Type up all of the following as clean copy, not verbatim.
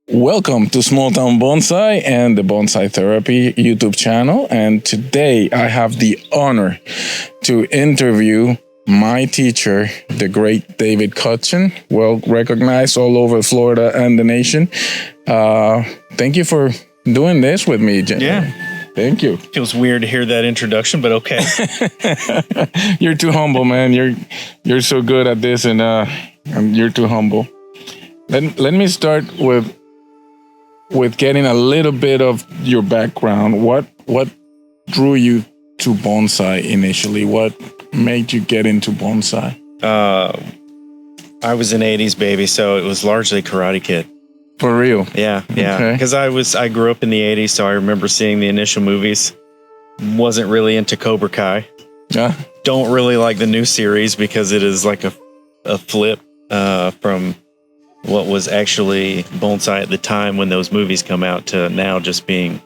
Welcome to Small Town Bonsai and the Bonsai Therapy YouTube channel. And today I have the honor to interview my teacher, the great David Cutchin, well recognized all over Florida and the nation. Thank you for doing this with me, Jim. Yeah. Thank you. Feels weird to hear that introduction, but okay. You're too humble, man. You're so good at this, and you're too humble. Let me start with getting a little bit of your background. What drew you to bonsai initially? What made you get into bonsai? I was an 80s baby, so it was largely Karate Kid. For real? Yeah. Okay. Because I grew up in the 80s, so I remember seeing the initial movies. Wasn't really into Cobra Kai. Yeah. Don't really like the new series because it is like a flip from what was actually bonsai at the time when those movies come out to now just being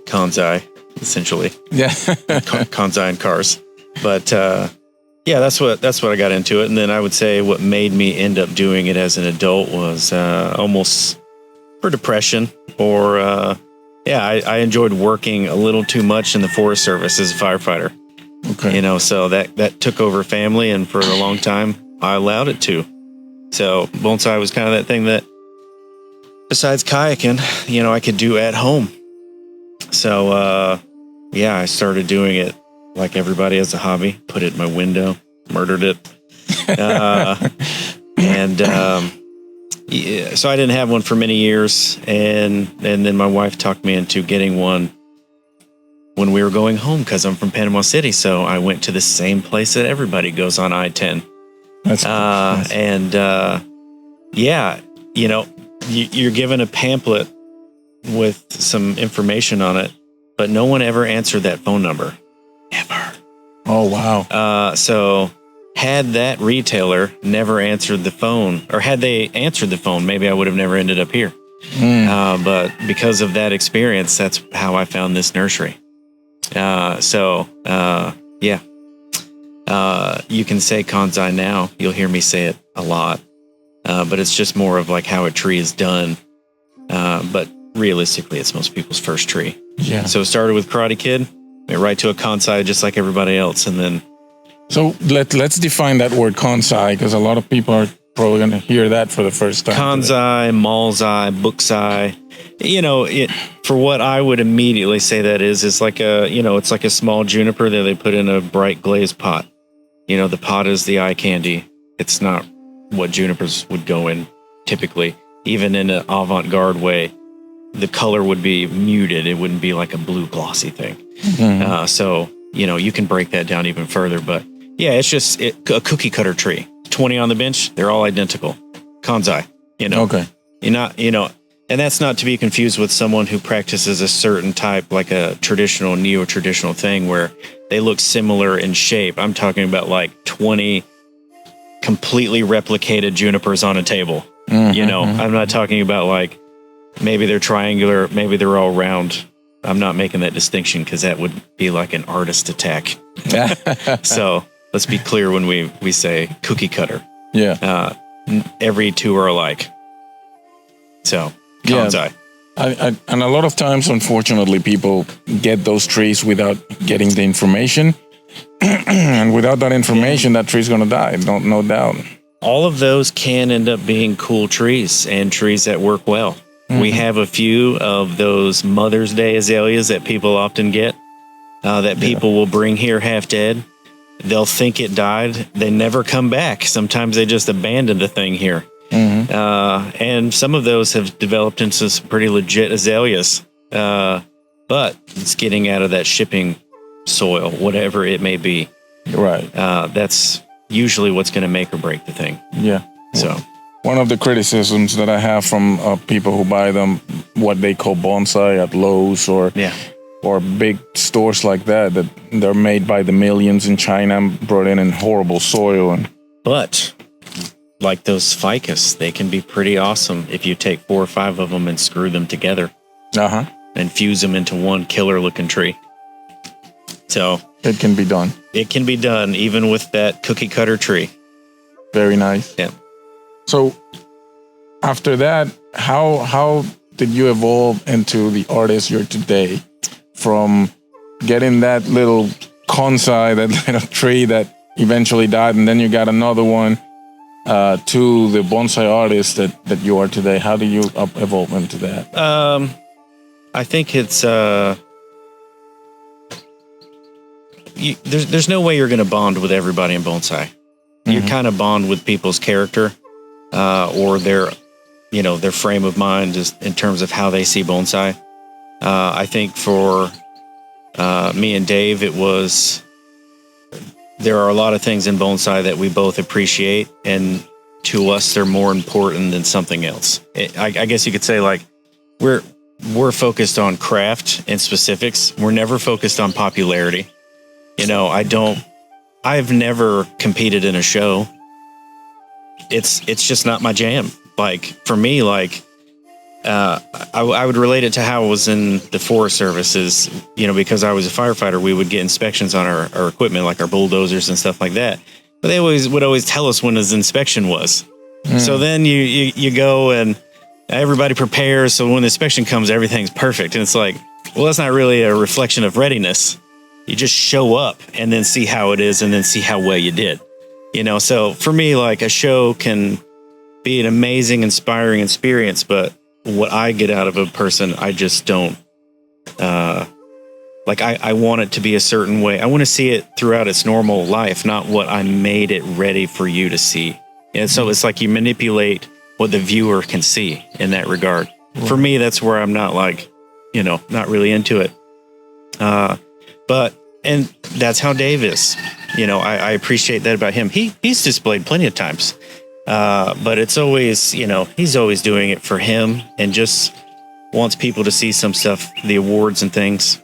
Kansai, essentially. Yeah. Kansai and cars. But yeah, that's what I got into it. And then I would say what made me end up doing it as an adult was almost for depression or I enjoyed working a little too much in the Forest Service as a firefighter. Okay. So that took over family, and for a long time I allowed it to. So bonsai was kind of that thing that, besides kayaking, I could do at home. So I started doing it like everybody as a hobby. Put it in my window, murdered it, so I didn't have one for many years, and then my wife talked me into getting one when we were going home because I'm from Panama City. So I went to the same place that everybody goes on I-10. That's nice. You're given a pamphlet with some information on it, but no one ever answered that phone number. Ever. Oh, wow. So had that retailer never answered the phone, or had they answered the phone, maybe I would have never ended up here. But because of that experience, that's how I found this nursery. You can say Kansai now. You'll hear me say it a lot. But it's just more of like how a tree is done. But realistically, it's most people's first tree. Yeah. So it started with Karate Kid, went right to a Kansai just like everybody else. And then... So let's define that word Kansai, because a lot of people are probably going to hear that for the first time. Kansai, Malzai, Buksai. For what I would immediately say that is like it's like a small juniper that they put in a bright glazed pot. The pot is the eye candy. It's not what junipers would go in typically. Even in an avant-garde way, the color would be muted. It wouldn't be like a blue glossy thing. Mm-hmm. You can break that down even further. But yeah, it's just a cookie cutter tree. 20 on the bench, they're all identical. Kansai, Okay. And that's not to be confused with someone who practices a certain type, like a traditional, neo-traditional thing where they look similar in shape. I'm talking about like 20 completely replicated junipers on a table. Mm-hmm. I'm not talking about like maybe they're triangular, maybe they're all round. I'm not making that distinction because that would be like an artist attack. So let's be clear when we say cookie cutter. Yeah. Every two are alike. So, Kansai. Yeah. And a lot of times, unfortunately, people get those trees without getting the information. And without that information, that tree's going to die. No doubt. All of those can end up being cool trees and trees that work well. Mm-hmm. We have a few of those Mother's Day azaleas that people often get, that people will bring here half dead. They'll think it died. They never come back. Sometimes they just abandon the thing here. Mm-hmm. And some of those have developed into some pretty legit azaleas. But it's getting out of that shipping soil, whatever it may be. Right. That's usually what's going to make or break the thing. Yeah. So one of the criticisms that I have from people who buy them, what they call bonsai at Lowe's or big stores like that they're made by the millions in China and brought in horrible soil. But like those ficus, they can be pretty awesome if you take 4 or 5 of them and screw them together. And fuse them into one killer looking tree. So it can be done. It can be done even with that cookie cutter tree. Very nice. Yeah. So after that, how did you evolve into the artist you're today? From getting that little bonsai, that little tree that eventually died, and then you got another one, to the bonsai artist that you are today. How do you evolve into that? I think it's there's no way you're going to bond with everybody in bonsai. You kind of bond with people's character, or their frame of mind, just in terms of how they see bonsai. I think for me and Dave, there are a lot of things in bonsai that we both appreciate, and to us, they're more important than something else. I guess you could say, like, we're focused on craft and specifics. We're never focused on popularity. I've never competed in a show. It's just not my jam. Like, for me, like, I would relate it to how I was in the Forest Services, because I was a firefighter. We would get inspections on our equipment, like our bulldozers and stuff like that. But they would always tell us when his inspection was. So then you go and everybody prepares. So when the inspection comes, everything's perfect. And it's like, well, that's not really a reflection of readiness. You just show up and then see how it is, and then see how well you did. So for me, like, a show can be an amazing, inspiring experience, but what I get out of a person, I just don't, I want it to be a certain way. I want to see it throughout its normal life, not what I made it ready for you to see. And so it's like you manipulate what the viewer can see in that regard. For me, that's where I'm not not really into it. And that's how Dave is. I appreciate that about him. He's displayed plenty of times. But it's always, he's always doing it for him, and just wants people to see some stuff, the awards and things.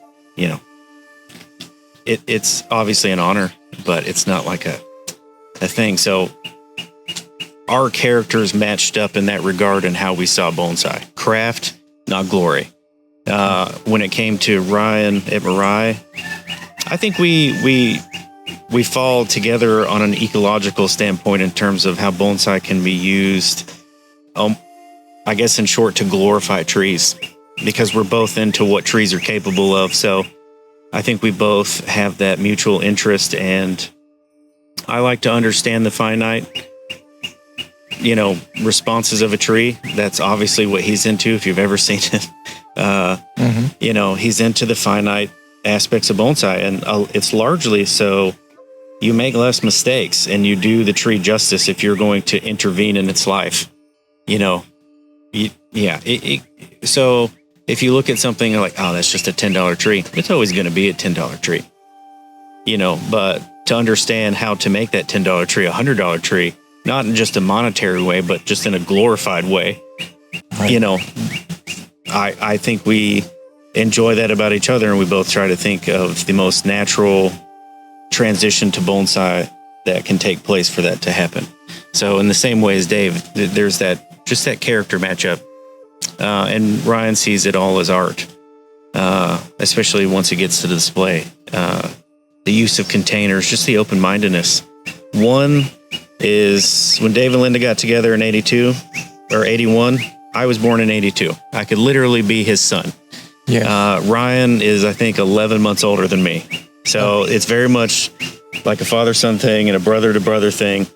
It's obviously an honor, but it's not like a thing. So our characters matched up in that regard, and how we saw bonsai. Craft, not glory. When it came to Ryan at Mirai, I think we fall together on an ecological standpoint in terms of how bonsai can be used, I guess in short, to glorify trees, because we're both into what trees are capable of. So I think we both have that mutual interest, and I like to understand the finite, responses of a tree. That's obviously what he's into, if you've ever seen it. He's into the finite aspects of bonsai, and it's largely so you make less mistakes and you do the tree justice if you're going to intervene in its life. So if you look at something like, oh, that's just a $10 tree, it's always going to be a $10 tree. But to understand how to make that $10 tree a $100 tree, not in just a monetary way, but just in a glorified way, right. I think we enjoy that about each other, and we both try to think of the most natural transition to bonsai that can take place for that to happen. So in the same way as Dave, there's that character matchup, and Ryan sees it all as art, especially once it gets to the display. The use of containers, just the open-mindedness. One is when Dave and Linda got together in 82 or 81, I was born in 82. I could literally be his son. Yeah. Ryan is, I think, 11 months older than me. So it's very much like a father-son thing and a brother-to-brother thing,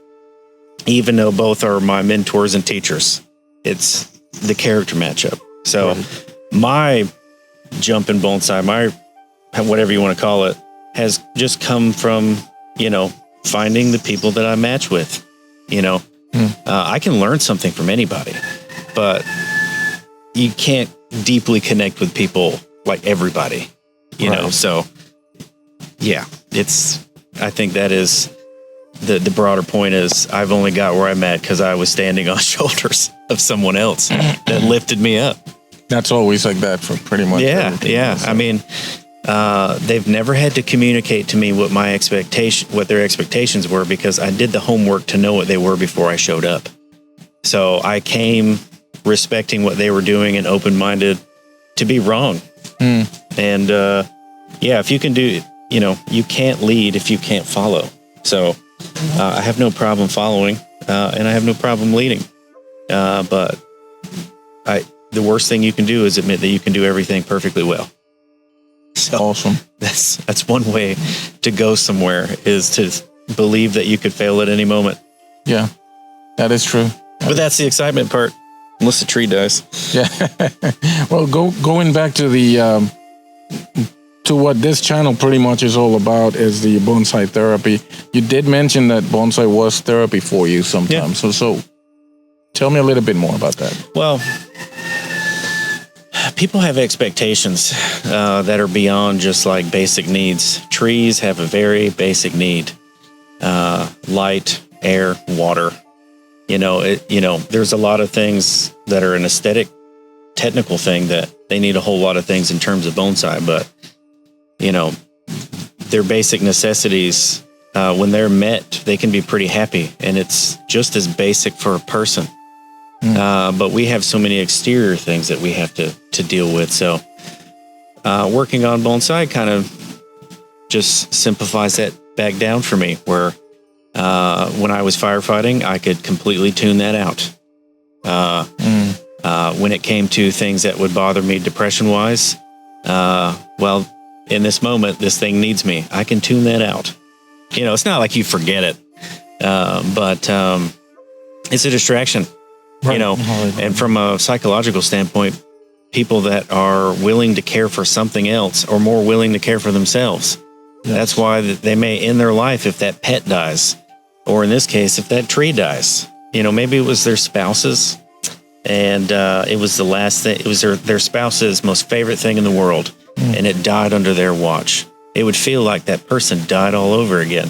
even though both are my mentors and teachers. It's the character matchup. So my jump in bonsai, my whatever you want to call it, has just come from, finding the people that I match with. I can learn something from anybody, but you can't deeply connect with people like everybody, know. So yeah, I think that is the broader point is I've only got where I'm at because I was standing on shoulders of someone else that lifted me up. That's always like that for pretty much everything. Yeah. I mean, they've never had to communicate to me what their expectations were, because I did the homework to know what they were before I showed up. So I came respecting what they were doing and open-minded to be wrong. And if you can do, you can't lead if you can't follow. So I have no problem following, and I have no problem leading. But the worst thing you can do is admit that you can do everything perfectly well. So Awesome. that's one way to go somewhere, is to believe that you could fail at any moment. Yeah, that is true. But that's the excitement part, unless the tree dies. Yeah. Well, going back to the to what this channel pretty much is all about is the bonsai therapy. You did mention that bonsai was therapy for you sometimes. Yeah. So tell me a little bit more about that. Well, people have expectations that are beyond just like basic needs. Trees have a very basic need: light, air, water. There's a lot of things that are an aesthetic, technical thing that they need a whole lot of things in terms of bonsai, but their basic necessities, when they're met, they can be pretty happy, and it's just as basic for a person. But we have so many exterior things that we have to deal with. So working on bonsai kind of just simplifies that back down for me, where when I was firefighting, I could completely tune that out. When it came to things that would bother me depression-wise, well, in this moment, this thing needs me. I can tune that out. It's not like you forget it, but it's a distraction. Right. And from a psychological standpoint, people that are willing to care for something else are more willing to care for themselves. Yes. That's why they may end their life if that pet dies, or in this case, if that tree dies. Maybe it was their spouse's, and it was the last thing. It was their spouse's most favorite thing in the world, and it died under their watch. It would feel like that person died all over again.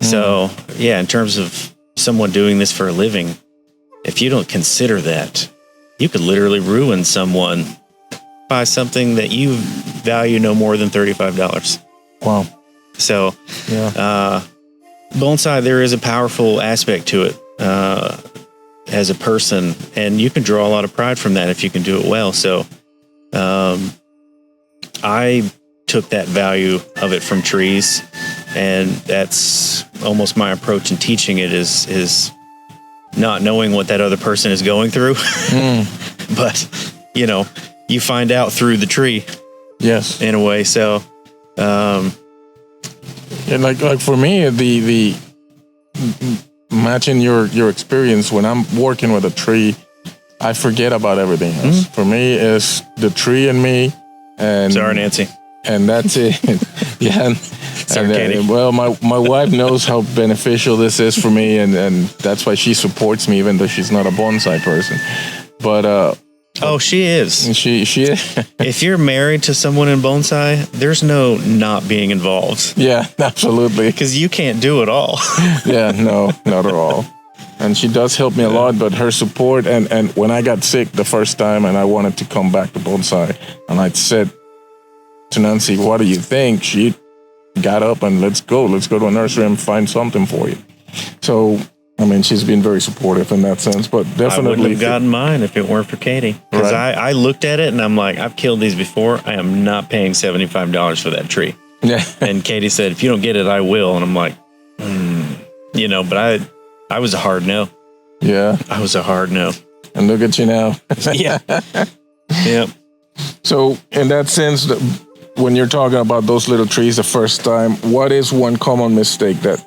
So, yeah, in terms of someone doing this for a living, if you don't consider that, you could literally ruin someone by something that you value no more than $35. Wow. So, Yeah. Bonsai, there is a powerful aspect to it as a person, and you can draw a lot of pride from that if you can do it well. So, I took that value of it from trees, and that's almost my approach in teaching it is not knowing what that other person is going through, but you find out through the tree. Yes. In a way. So, and like for me, the matching your experience, when I'm working with a tree, I forget about everything else. For me, it's the tree and me. And sorry, Nancy. And that's it. Yeah. Sorry, Katie. Well, my wife knows how beneficial this is for me, and that's why she supports me, even though she's not a bonsai person. But oh, she is. She If you're married to someone in bonsai, there's no not being involved. Yeah, absolutely. Because you can't do it all. Yeah, no, not at all. And she does help me a lot, but her support, and when I got sick the first time and I wanted to come back to bonsai, and I said to Nancy, what do you think? She got up and let's go to a nursery and find something for you. So, I mean, she's been very supportive in that sense, but definitely. I wouldn't have gotten mine if it weren't for Katie. Because Right. I looked at it and I'm like, I've killed these before. I am not paying $75 for that tree. Yeah. And Katie said, if you don't get it, I will. And I'm like, but I was a hard no. Yeah. I was a hard no. And look at you now. Yeah. Yep. So, in that sense, when you're talking about those little trees the first time, what is one common mistake that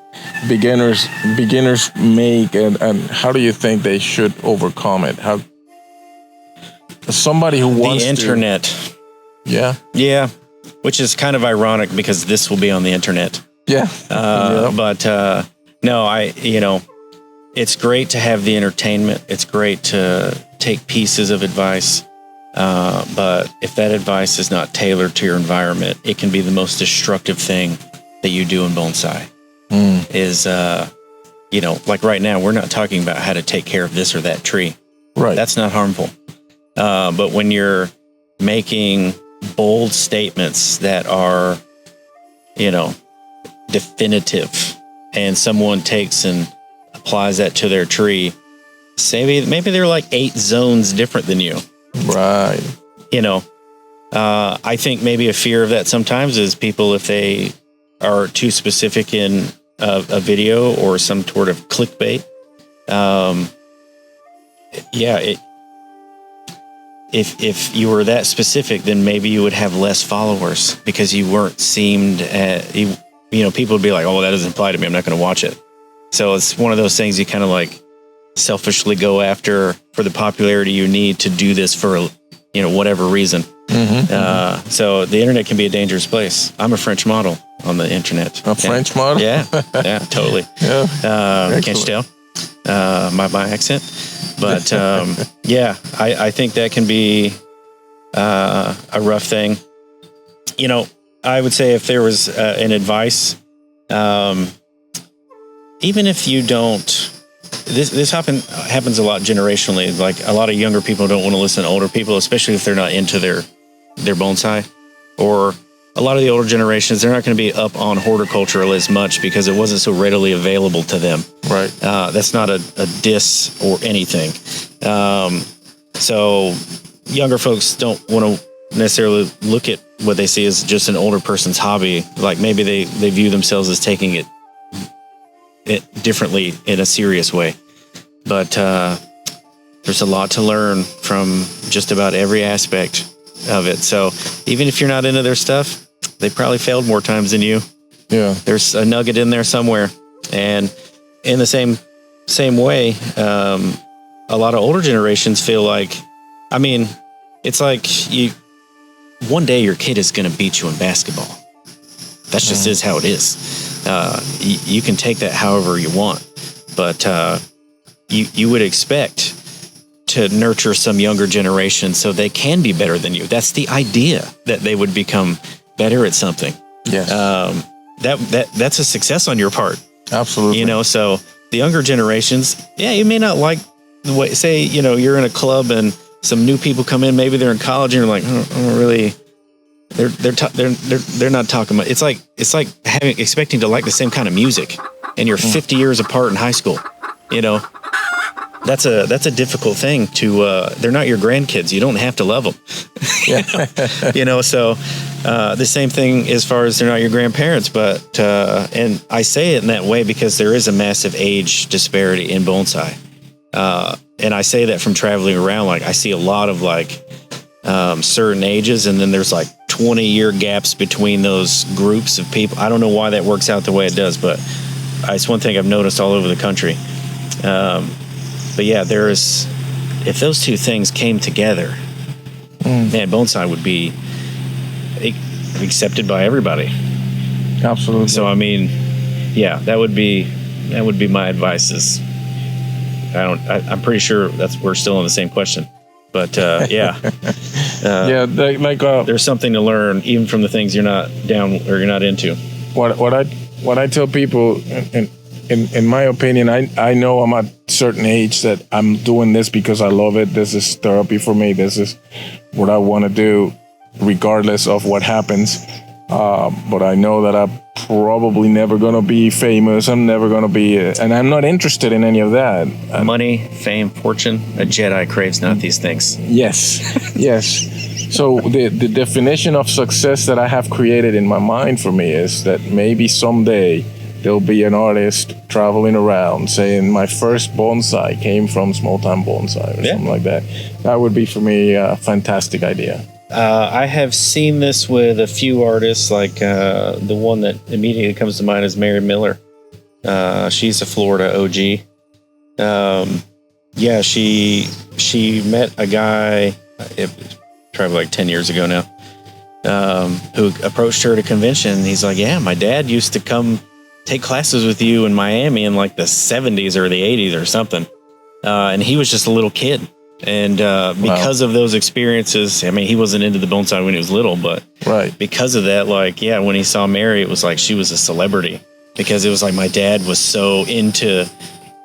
beginners make, and how do you think they should overcome it? How somebody who wants the internet. Yeah. Yeah. Which is kind of ironic because this will be on the internet. Yeah. But no, it's great to have the entertainment. It's great to take pieces of advice. But if that advice is not tailored to your environment, it can be the most destructive thing that you do in bonsai. Is, like right now, we're not talking about how to take care of this or that tree. Right. That's not harmful. But when you're making bold statements that are, definitive, and someone takes and applies that to their tree, say maybe they're like 8 zones different than you. Right. I think maybe a fear of that sometimes is people, if they are too specific in a video or some sort of clickbait. if you were that specific, then maybe you would have less followers because you weren't people would be like, oh, well, that doesn't apply to me, I'm not going to watch it. So it's one of those things you kind of like selfishly go after for the popularity you need to do this for, whatever reason. So the internet can be a dangerous place. I'm a French model on the internet. French model? Yeah, totally. Can't you tell? My accent. But I think that can be a rough thing. I would say if there was an advice, even if you don't, this happens a lot generationally. Like a lot of younger people don't want to listen to older people, especially if they're not into their bonsai. Or a lot of the older generations, they're not going to be up on horticulture as much because it wasn't so readily available to them. Right. That's not a diss or anything. So younger folks don't want to necessarily look at what they see as just an older person's hobby. Like maybe they view themselves as taking it differently in a serious way. But there's a lot to learn from just about every aspect of it. So even if you're not into their stuff, they probably failed more times than you. Yeah. There's a nugget in there somewhere. And in the same way, a lot of older generations feel like, it's like one day your kid is going to beat you in basketball. That just is how it is. You can take that however you want, but you would expect to nurture some younger generation so they can be better than you. That's the idea, that they would become better at something. Yes. That's a success on your part. Absolutely. So the younger generations, you may not like the way, say, you're in a club and some new people come in, maybe they're in college and you're like, oh, really, they're not talking about, it's like expecting to like the same kind of music and you're 50 years apart in high school. That's a difficult thing to, they're not your grandkids. You don't have to love them. So the same thing as far as they're not your grandparents, but, and I say it in that way because there is a massive age disparity in bonsai. And I say that from traveling around, like I see a lot of certain ages, and then there's 20-year gaps between those groups of people. I don't know why that works out the way it does, but it's one thing I've noticed all over the country. But yeah, if those two things came together, man, bonsai would be accepted by everybody. Absolutely. So that would be my advice. I'm pretty sure we're still on the same question, but there's something to learn even from the things you're not down or you're not into. What I tell people, in my opinion, I know I'm at a certain age that I'm doing this because I love it. This is therapy for me. This is what I want to do, regardless of what happens. But I know that I'm probably never going to be famous. I'm never going to be, and I'm not interested in any of that. Money, fame, fortune. A Jedi craves not these things. Yes, yes. So the definition of success that I have created in my mind for me is that maybe someday there'll be an artist traveling around saying my first bonsai came from Small Time Bonsai or something like that. That would be for me a fantastic idea. I have seen this with a few artists, like the one that immediately comes to mind is Mary Miller. She's a Florida OG. She met a guy, probably 10 years ago now, who approached her at a convention. He's like, yeah, my dad used to come take classes with you in Miami in the 70s or the 80s or something. And he was just a little kid. And because of those experiences, he wasn't into the bonsai when he was little, but because of that, when he saw Mary, it was like she was a celebrity, because it was like my dad was so into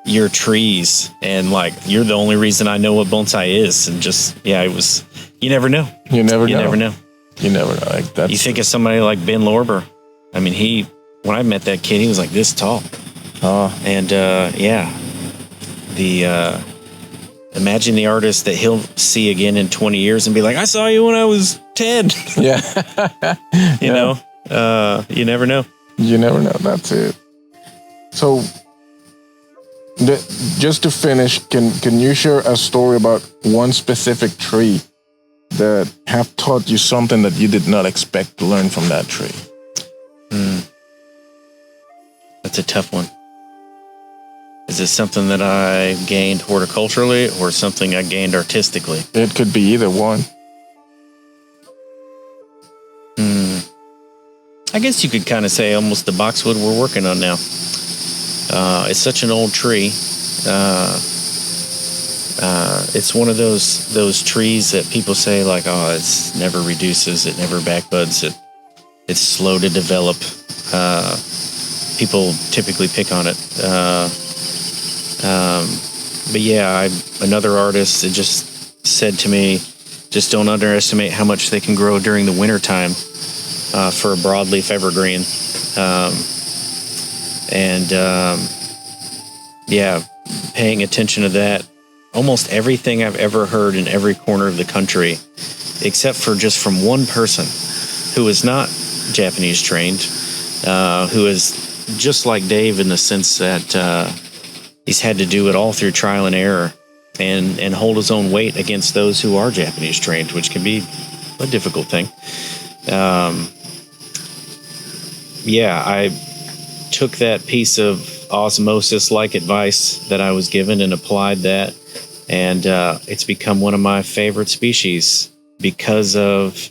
your trees and you're the only reason I know what bonsai is. And just, it was, you never know. You never know. You never know. You think of somebody like Ben Lorber. When I met that kid, he was this tall. And imagine the artist that he'll see again in 20 years and be like, I saw you when I was 10. Yeah. You never know. You never know. That's it. So just to finish, can you share a story about one specific tree that have taught you something that you did not expect to learn from that tree? That's a tough one. Is it something that I gained horticulturally or something I gained artistically? It could be either one. I guess you could kind of say almost the boxwood we're working on now. It's such an old tree. It's one of those trees that people say like, oh, it's never reduces, it never backbuds, it's slow to develop. People typically pick on it. But yeah, another artist that just said to me, just don't underestimate how much they can grow during the wintertime for a broadleaf evergreen. Yeah, paying attention to that. Almost everything I've ever heard in every corner of the country, except for just from one person who is not Japanese trained, who is just like Dave in the sense that he's had to do it all through trial and error and hold his own weight against those who are Japanese trained, which can be a difficult thing. Yeah, I took that piece of osmosis-like advice that I was given and applied that, and it's become one of my favorite species because of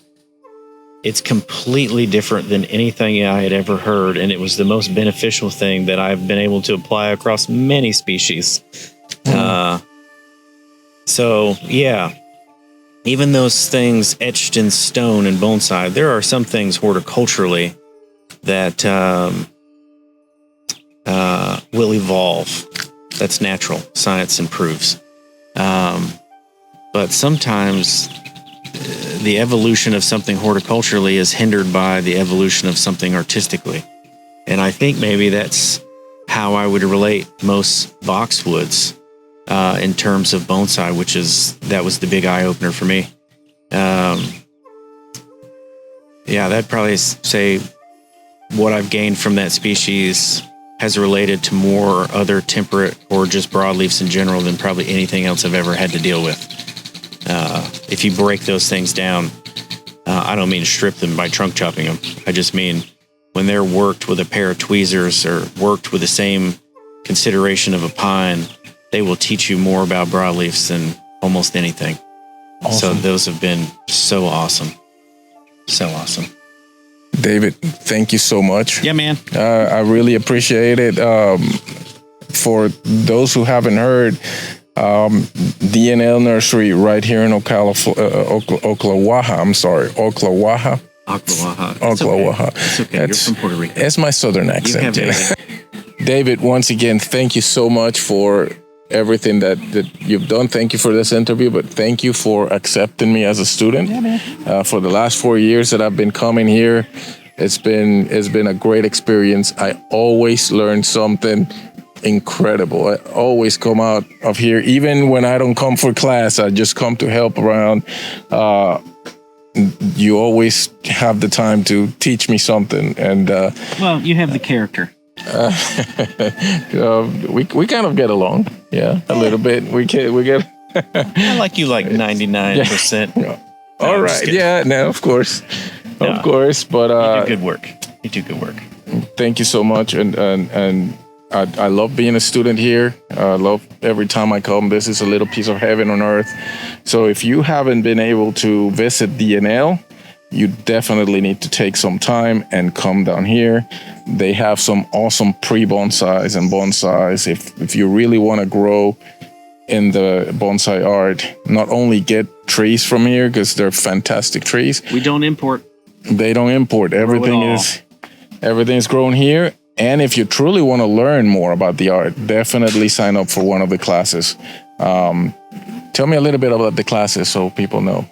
it's completely different than anything I had ever heard, and it was the most beneficial thing that I've been able to apply across many species. So, yeah, even those things etched in stone and bonsai, there are some things horticulturally that will evolve. That's natural. Science improves. But sometimes the evolution of something horticulturally is hindered by the evolution of something artistically. And I think maybe that's how I would relate most boxwoods in terms of bonsai, that was the big eye-opener for me. Yeah, that'd probably say what I've gained from that species has related to more other temperate or just broadleafs in general than probably anything else I've ever had to deal with. If you break those things down, I don't mean strip them by trunk chopping them. I just mean when they're worked with a pair of tweezers or worked with the same consideration of a pine, they will teach you more about broadleafs than almost anything. Awesome. So those have been so awesome. So awesome. David, thank you so much. Yeah, man. I really appreciate it. For those who haven't heard, D&L Nursery right here in Ocklawaha. I'm sorry, Ocklawaha. Ocklawaha. It's okay. You're from Puerto Rico. It's my southern accent. You have David, once again, thank you so much for everything that you've done. Thank you for this interview, but thank you for accepting me as a student. Yeah, man. For the last 4 years that I've been coming here, it's been a great experience. I always learn something incredible. I always come out of here, even when I don't come for class, I just come to help around. You always have the time to teach me something, and well, you have the character. We kind of get along, a little bit. We get. I like you like 99%. Yeah. All right, no, of course, but you do good work. You do good work. Thank you so much, and I love being a student here. I love every time I come. This is a little piece of heaven on earth. So if you haven't been able to visit D&L, you definitely need to take some time and come down here. They have some awesome pre-bonsais and bonsais. If you really want to grow in the bonsai art, not only get trees from here, because they're fantastic trees. We don't import. They don't import. Everything's grown here. And if you truly want to learn more about the art, definitely sign up for one of the classes. Tell me a little bit about the classes so people know.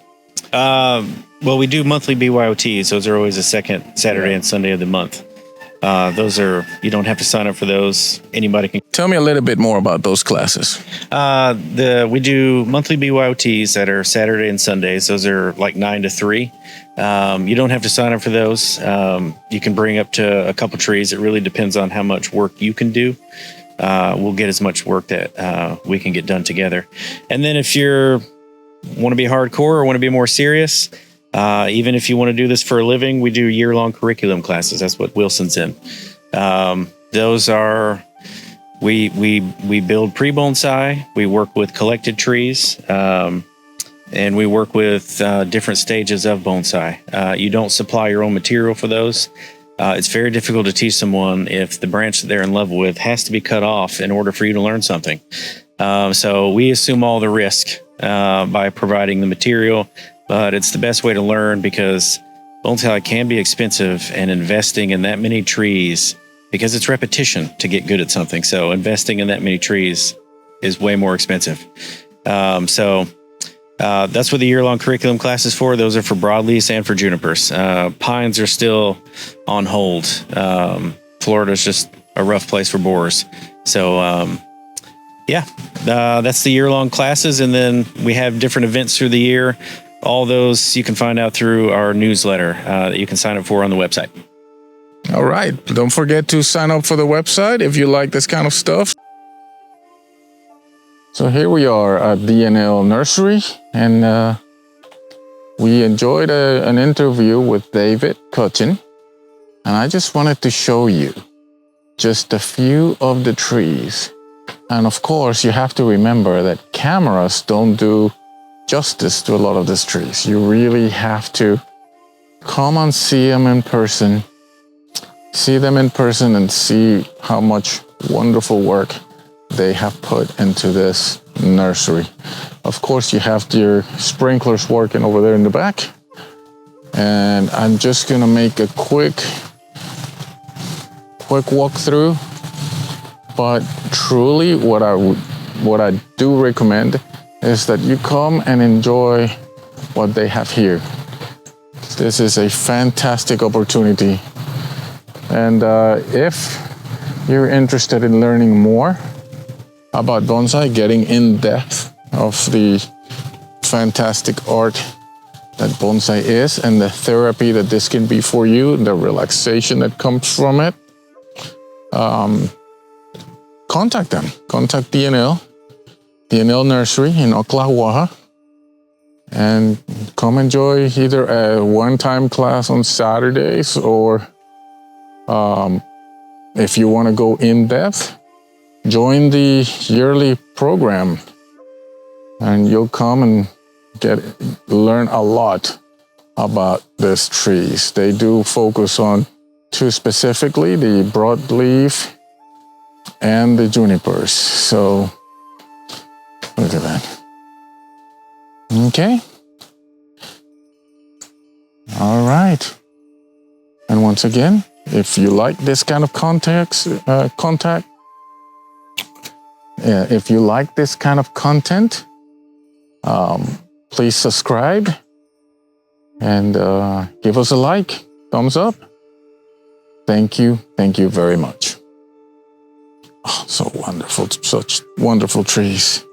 Well, we do monthly BYOTs. Those are always the second Saturday and Sunday of the month. You don't have to sign up for those. Anybody can. Tell me a little bit more about those classes. We do monthly BYOTs that are Saturday and Sundays. Those are like 9 to 3. You don't have to sign up for those. You can bring up to a couple trees. It really depends on how much work you can do. We'll get as much work that we can get done together. And then if you're want to be hardcore or want to be more serious, even if you want to do this for a living, we do year-long curriculum classes. That's what Wilson's in. Those are, we build pre-bonsai, we work with collected trees, and we work with different stages of bonsai. You don't supply your own material for those. It's very difficult to teach someone if the branch that they're in love with has to be cut off in order for you to learn something. So we assume all the risk by providing the material, but it's the best way to learn because bonsai can be expensive, and investing in that many trees, because it's repetition to get good at something. So investing in that many trees is way more expensive. That's what the year-long curriculum class is for. Those are for broadleafs and for junipers. Pines are still on hold. Florida's just a rough place for borers. So, that's the year-long classes. And then we have different events through the year. All those you can find out through our newsletter that you can sign up for on the website. All right. Don't forget to sign up for the website if you like this kind of stuff. So here we are at D&L Nursery, and we enjoyed an interview with David Cutchin, and I just wanted to show you just a few of the trees. And of course, you have to remember that cameras don't do justice to a lot of these trees. You really have to come and see them in person, and see how much wonderful work they have put into this nursery. Of course, you have your sprinklers working over there in the back. And I'm just gonna make a quick walkthrough. But truly, what I do recommend is that you come and enjoy what they have here. This is a fantastic opportunity. And if you're interested in learning more about bonsai, getting in depth of the fantastic art that bonsai is and the therapy that this can be for you, the relaxation that comes from it, contact them. Contact D&L Nursery in Oklahoma, and come enjoy either a one-time class on Saturdays, or if you want to go in depth, join the yearly program, and you'll come and learn a lot about these trees. They do focus on two specifically, the broadleaf and the junipers. So look at that. Okay. All right. And once again, if you like this kind of if you like this kind of content, please subscribe and give us a like, thumbs up. Thank you very much. Oh, so wonderful, such wonderful trees.